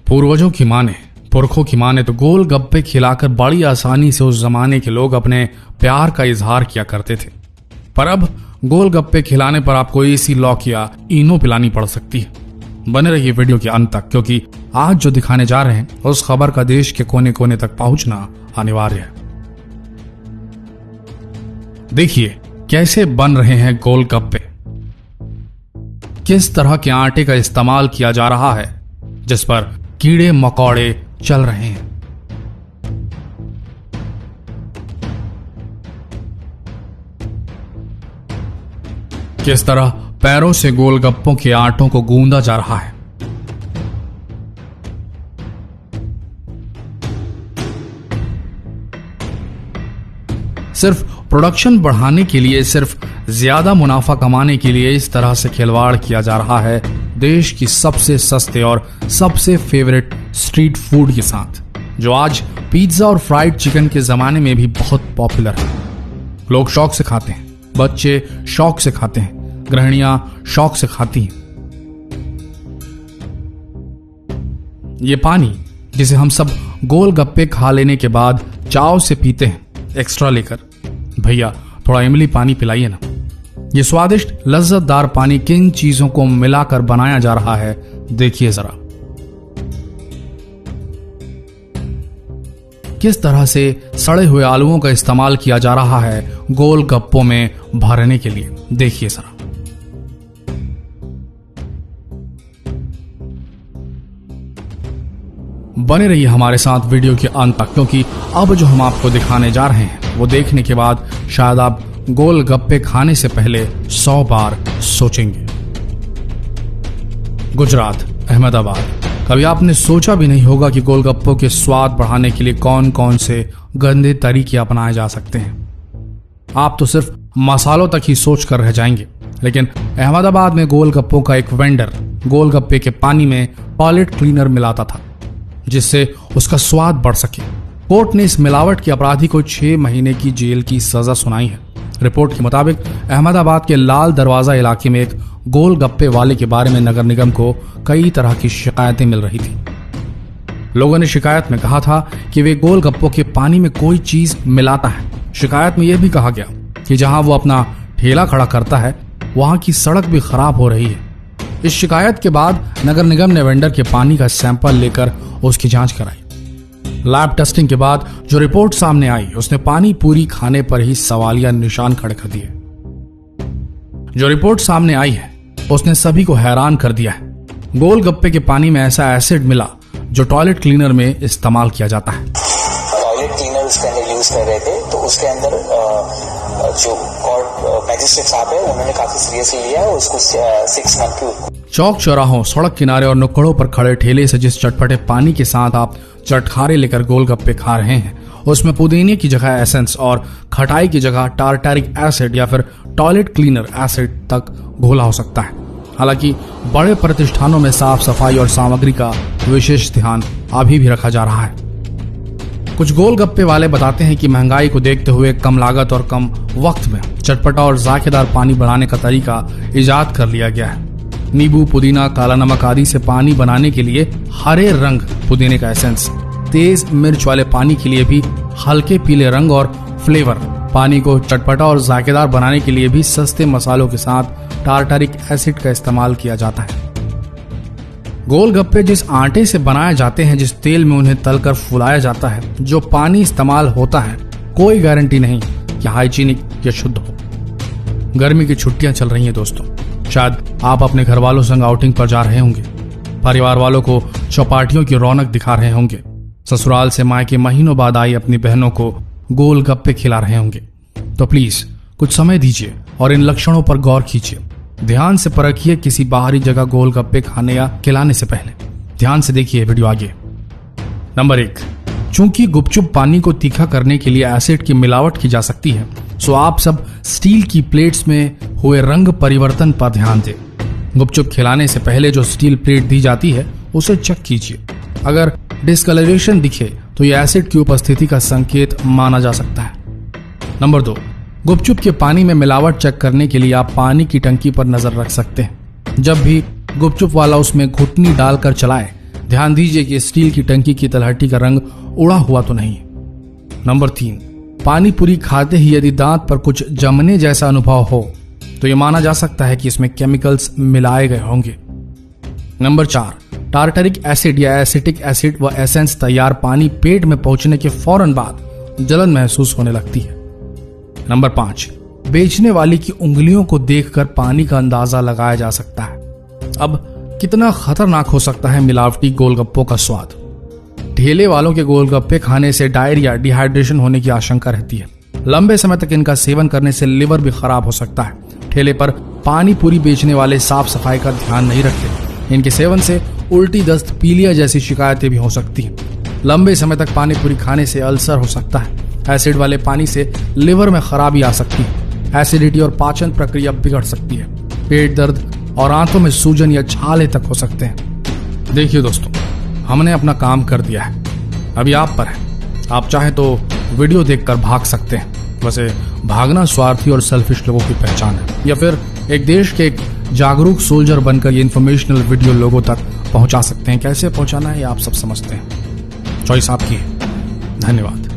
पूर्वजों की माने, पुरखों की माने तो गोल गप्पे खिलाकर बड़ी आसानी से उस जमाने के लोग अपने प्यार का इजहार किया करते थे। पर अब गोल गप्पे खिलाने पर आपको एसी लॉक या इनो पिलानी पड़ सकती है। बने रहिए वीडियो के अंत तक, क्योंकि आज जो दिखाने जा रहे हैं उस खबर का देश के कोने कोने तक पहुंचना अनिवार्य है। देखिए कैसे बन रहे हैं गोल गप्पे, किस तरह के आटे का इस्तेमाल किया जा रहा है जिस पर कीड़े मकोड़े चल रहे हैं। किस तरह पैरों से गोलगप्पों के आटों को गूंदा जा रहा है। सिर्फ प्रोडक्शन बढ़ाने के लिए, सिर्फ ज्यादा मुनाफा कमाने के लिए इस तरह से खिलवाड़ किया जा रहा है देश की सबसे सस्ते और सबसे फेवरेट स्ट्रीट फूड के साथ, जो आज पिज्जा और फ्राइड चिकन के जमाने में भी बहुत पॉपुलर है। लोग शौक से खाते हैं, बच्चे शौक से खाते हैं, गृहिणियां शौक से खाती हैं। ये पानी जिसे हम सब गोल गप्पे खा लेने के बाद चाव से पीते हैं एक्स्ट्रा लेकर, भैया थोड़ा इमली पानी पिलाइए ना। ये स्वादिष्ट लज्जतदार पानी किन चीजों को मिलाकर बनाया जा रहा है देखिए जरा। किस तरह से सड़े हुए आलूओं का इस्तेमाल किया जा रहा है गोल गप्पों में भरने के लिए, देखिए जरा। बने रहिए हमारे साथ वीडियो के अंत तक, क्योंकि अब जो हम आपको दिखाने जा रहे हैं वो देखने के बाद शायद आप गोल गप्पे खाने से पहले 100 बार सोचेंगे। गुजरात, अहमदाबाद, कभी आपने सोचा भी नहीं होगा कि गोलगप्पों के स्वाद बढ़ाने के लिए कौन कौन से गंदे तरीके अपनाए जा सकते हैं। आप तो सिर्फ मसालों तक ही सोच कर रह जाएंगे, लेकिन अहमदाबाद में गोलगप्पों का एक वेंडर गोलगप्पे के पानी में टॉयलेट क्लीनर मिलाता था जिससे उसका स्वाद बढ़ सके। कोर्ट ने इस मिलावट के अपराधी को 6 महीने की जेल की सजा सुनाई है। रिपोर्ट के मुताबिक अहमदाबाद के लाल दरवाजा इलाके में एक गोलगप्पे वाले के बारे में नगर निगम को कई तरह की शिकायतें मिल रही थी। लोगों ने शिकायत में कहा था कि वे गोलगप्पों के पानी में कोई चीज मिलाता है। शिकायत में यह भी कहा गया कि जहां वो अपना ठेला खड़ा करता है वहां की सड़क भी खराब हो रही है। इस शिकायत के बाद नगर निगम ने वेंडर के पानी का सैंपल लेकर उसकी जांच कराई। लैब टेस्टिंग के बाद जो रिपोर्ट सामने आई उसने पानी पूरी खाने पर ही सवालिया निशान खड़े कर दिए। जो रिपोर्ट सामने आई है उसने सभी को हैरान कर दिया है। गोलगप्पे के पानी में ऐसा एसिड मिला जो टॉयलेट क्लीनर में इस्तेमाल किया जाता है। टॉयलेट क्लीनर उसके अंदर यूज कर रहे थे, तो उसके अंदर जो कोर्ट मैजिस्ट्रेट साहब है उन्होंने काफी सीरियसली लिया है, उसको 6 मंथ की। चौक चौराहों, सड़क किनारे और नुक्कड़ों पर खड़े ठेले से जिस चटपटे पानी के साथ आप चटखारे लेकर गोलगप्पे खा रहे हैं उसमें पुदीने की जगह एसेंस और खटाई की जगह टारटारिक एसिड या फिर टॉयलेट क्लीनर एसिड तक घोला हो सकता है। हालांकि बड़े प्रतिष्ठानों में साफ सफाई और सामग्री का विशेष ध्यान अभी भी रखा जा रहा है। कुछ गोलगप्पे वाले बताते हैं कि महंगाई को देखते हुए कम लागत और कम वक्त में चटपटा और जायकेदार पानी बनाने का तरीका इजाद कर लिया गया है। नींबू, पुदीना, काला नमक आदि से पानी बनाने के लिए हरे रंग पुदीने का एसेंस, तेज मिर्च वाले पानी के लिए भी हल्के पीले रंग और फ्लेवर, पानी को चटपटा और जायकेदार बनाने के लिए भी सस्ते मसालों के साथ टारटारिक एसिड का इस्तेमाल किया जाता है। गोलगप्पे जिस आटे से बनाए जाते हैं, जिस तेल में उन्हें तलकर फुलाया जाता है, जो पानी इस्तेमाल होता है, कोई गारंटी नहीं कि हाइजीनिक या शुद्ध हो। गर्मी की छुट्टियां चल रही हैं दोस्तों, शायद आप अपने घर वालों संग आउटिंग पर जा रहे होंगे, परिवार वालों को चौपाटियों की रौनक दिखा रहे होंगे, ससुराल से मायके महीनों बाद आई अपनी बहनों को गोलगप्पे खिला रहे होंगे। तो प्लीज कुछ समय दीजिए और इन लक्षणों पर गौर कीजिए। ध्यान से परखिए किसी बाहरी जगह गोलगप्पे खाने या खिलाने से पहले। ध्यान से देखिए वीडियो आगे। नंबर 1, चूंकि गुपचुप पानी को तीखा करने के लिए एसिड की मिलावट की जा सकती है, सो आप सब स्टील की प्लेट्स में हुए रंग परिवर्तन पर ध्यान दें। गुपचुप खिलाने से पहले जो स्टील प्लेट दी जाती है उसे चेक कीजिए। अगर डिस्कलरेशन दिखे तो यह एसिड की उपस्थिति का संकेत माना जा सकता है। नंबर 2, गुपचुप के पानी में मिलावट चेक करने के लिए आप पानी की टंकी पर नजर रख सकते हैं। जब भी गुपचुप वाला उसमें घुटनी डालकर चलाए ध्यान दीजिए कि स्टील की टंकी की तलहटी का रंग उड़ा हुआ तो नहीं है। नंबर 3, पानी पूरी खाते ही यदि दांत पर कुछ जमने जैसा अनुभव हो तो यह माना जा सकता है कि इसमें केमिकल्स मिलाए गए होंगे। नंबर 4, टार्टरिक एसिड या एसिटिक एसिड व एसेंस तैयार पानी पेट में पहुंचने के फौरन बाद जलन महसूस होने लगती है। नंबर 5, बेचने वाली की उंगलियों को देखकर पानी का अंदाजा लगाया जा सकता है। अब कितना खतरनाक हो सकता है मिलावटी गोलगप्पों का स्वाद। ठेले वालों के गोलगप्पे खाने से डायरिया, डिहाइड्रेशन होने की आशंका रहती है। लंबे समय तक इनका सेवन करने से लिवर भी खराब हो सकता है। ठेले पर पानी पूरी बेचने वाले साफ सफाई का ध्यान नहीं रखते। इनके सेवन से उल्टी, दस्त, पीलिया जैसी शिकायतें भी हो सकती हैं। लंबे समय तक पानी पूरी खाने से अल्सर हो सकता है। एसिड वाले पानी से लिवर में खराबी आ सकती है। एसिडिटी और पाचन प्रक्रिया बिगड़ सकती है। पेट दर्द और आंतों में सूजन या छाले तक हो सकते हैं। देखिए दोस्तों, हमने अपना काम कर दिया है, अभी आप पर है। आप चाहे तो वीडियो देखकर भाग सकते हैं। वैसे भागना स्वार्थी और सेल्फिश लोगों की पहचान है, या फिर एक देश के एक जागरूक सोल्जर बनकर ये इन्फॉर्मेशनल वीडियो लोगों तक पहुंचा सकते हैं। कैसे पहुंचाना है ये आप सब समझते हैं, चॉइस आपकी है। धन्यवाद।